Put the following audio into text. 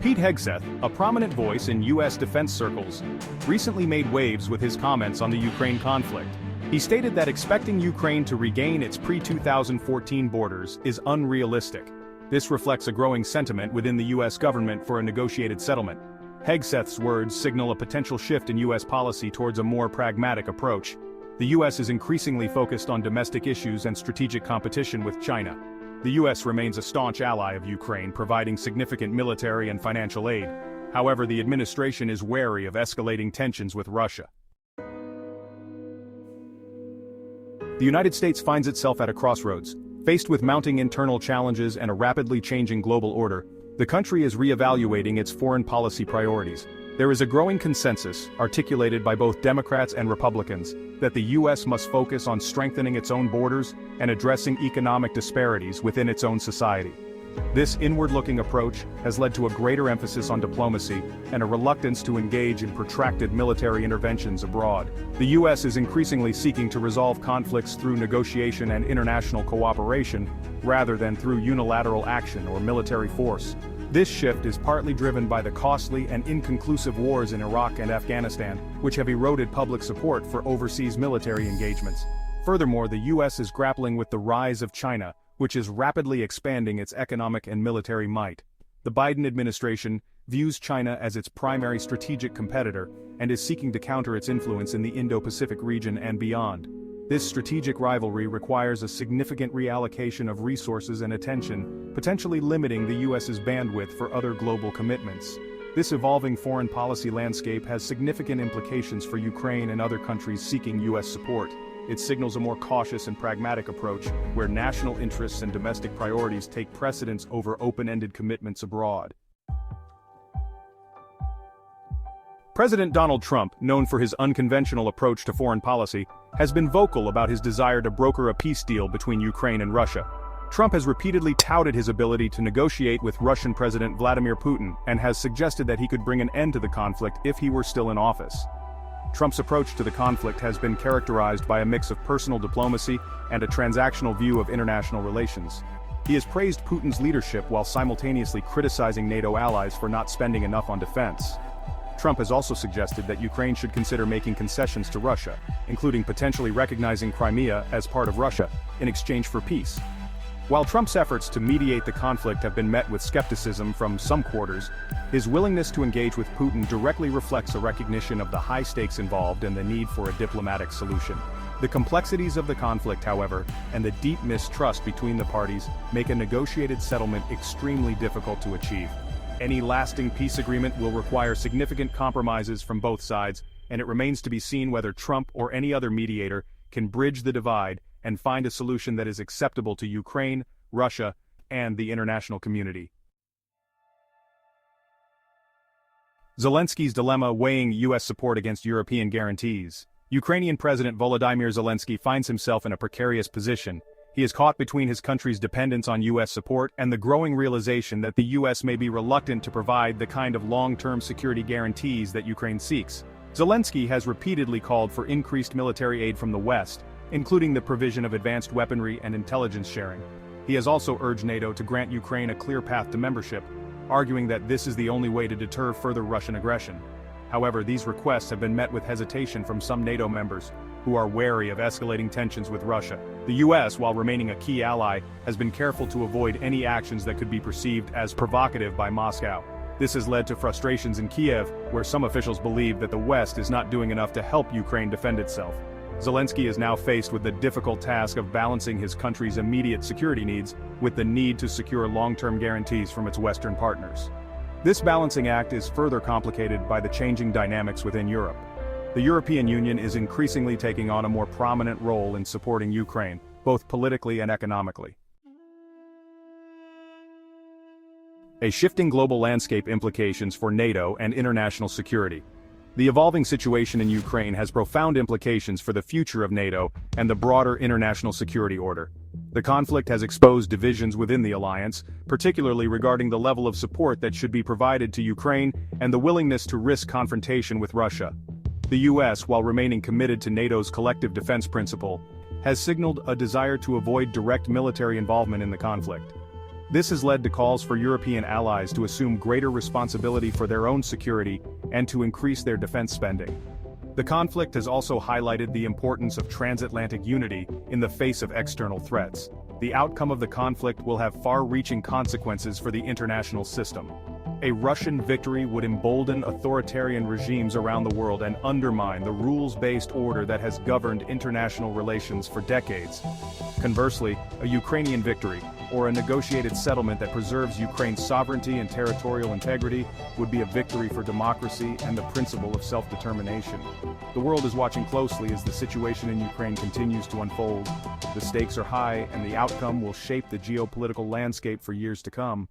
Pete Hegseth, a prominent voice in U.S. defense circles, recently made waves with his comments on the Ukraine conflict. He stated that expecting Ukraine to regain its pre-2014 borders is unrealistic. This reflects a growing sentiment within the U.S. government for a negotiated settlement. Hegseth's words signal a potential shift in U.S. policy towards a more pragmatic approach. The U.S. is increasingly focused on domestic issues and strategic competition with China. The U.S. remains a staunch ally of Ukraine, providing significant military and financial aid. However, the administration is wary of escalating tensions with Russia. The United States finds itself at a crossroads. Faced with mounting internal challenges and a rapidly changing global order, the country is re-evaluating its foreign policy priorities. There is a growing consensus, articulated by both Democrats and Republicans, that the U.S. must focus on strengthening its own borders and addressing economic disparities within its own society. This inward-looking approach has led to a greater emphasis on diplomacy and a reluctance to engage in protracted military interventions abroad. The U.S. is increasingly seeking to resolve conflicts through negotiation and international cooperation, rather than through unilateral action or military force. This shift is partly driven by the costly and inconclusive wars in Iraq and Afghanistan, which have eroded public support for overseas military engagements. Furthermore, the U.S. is grappling with the rise of China, which is rapidly expanding its economic and military might. The Biden administration views China as its primary strategic competitor and is seeking to counter its influence in the Indo-Pacific region and beyond. This strategic rivalry requires a significant reallocation of resources and attention, potentially limiting the U.S.'s bandwidth for other global commitments. This evolving foreign policy landscape has significant implications for Ukraine and other countries seeking U.S. support. It signals a more cautious and pragmatic approach, where national interests and domestic priorities take precedence over open-ended commitments abroad. President Donald Trump, known for his unconventional approach to foreign policy, has been vocal about his desire to broker a peace deal between Ukraine and Russia. Trump has repeatedly touted his ability to negotiate with Russian President Vladimir Putin and has suggested that he could bring an end to the conflict if he were still in office. Trump's approach to the conflict has been characterized by a mix of personal diplomacy and a transactional view of international relations. He has praised Putin's leadership while simultaneously criticizing NATO allies for not spending enough on defense. Trump has also suggested that Ukraine should consider making concessions to Russia, including potentially recognizing Crimea as part of Russia, in exchange for peace. While Trump's efforts to mediate the conflict have been met with skepticism from some quarters, his willingness to engage with Putin directly reflects a recognition of the high stakes involved and the need for a diplomatic solution. The complexities of the conflict, however, and the deep mistrust between the parties make a negotiated settlement extremely difficult to achieve. Any lasting peace agreement will require significant compromises from both sides, and it remains to be seen whether Trump or any other mediator can bridge the divide and find a solution that is acceptable to Ukraine, Russia, and the international community. Zelensky's dilemma weighing U.S. support against European guarantees. Ukrainian President Volodymyr Zelensky finds himself in a precarious position. He is caught between his country's dependence on U.S. support and the growing realization that the U.S. may be reluctant to provide the kind of long-term security guarantees that Ukraine seeks. Zelensky has repeatedly called for increased military aid from the West, including the provision of advanced weaponry and intelligence sharing. He has also urged NATO to grant Ukraine a clear path to membership, arguing that this is the only way to deter further Russian aggression. However, these requests have been met with hesitation from some NATO members, who are wary of escalating tensions with Russia. The U.S., while remaining a key ally, has been careful to avoid any actions that could be perceived as provocative by Moscow. This has led to frustrations in Kiev, where some officials believe that the West is not doing enough to help Ukraine defend itself. Zelensky is now faced with the difficult task of balancing his country's immediate security needs with the need to secure long-term guarantees from its Western partners. This balancing act is further complicated by the changing dynamics within Europe. The European Union is increasingly taking on a more prominent role in supporting Ukraine, both politically and economically. A shifting global landscape implications for NATO and international security. The evolving situation in Ukraine has profound implications for the future of NATO and the broader international security order. The conflict has exposed divisions within the alliance, particularly regarding the level of support that should be provided to Ukraine and the willingness to risk confrontation with Russia. The U.S., while remaining committed to NATO's collective defense principle, has signaled a desire to avoid direct military involvement in the conflict. This has led to calls for European allies to assume greater responsibility for their own security and to increase their defense spending. The conflict has also highlighted the importance of transatlantic unity in the face of external threats. The outcome of the conflict will have far-reaching consequences for the international system. A Russian victory would embolden authoritarian regimes around the world and undermine the rules-based order that has governed international relations for decades. Conversely, a Ukrainian victory, or a negotiated settlement that preserves Ukraine's sovereignty and territorial integrity, would be a victory for democracy and the principle of self-determination. The world is watching closely as the situation in Ukraine continues to unfold. The stakes are high, and the outcome will shape the geopolitical landscape for years to come.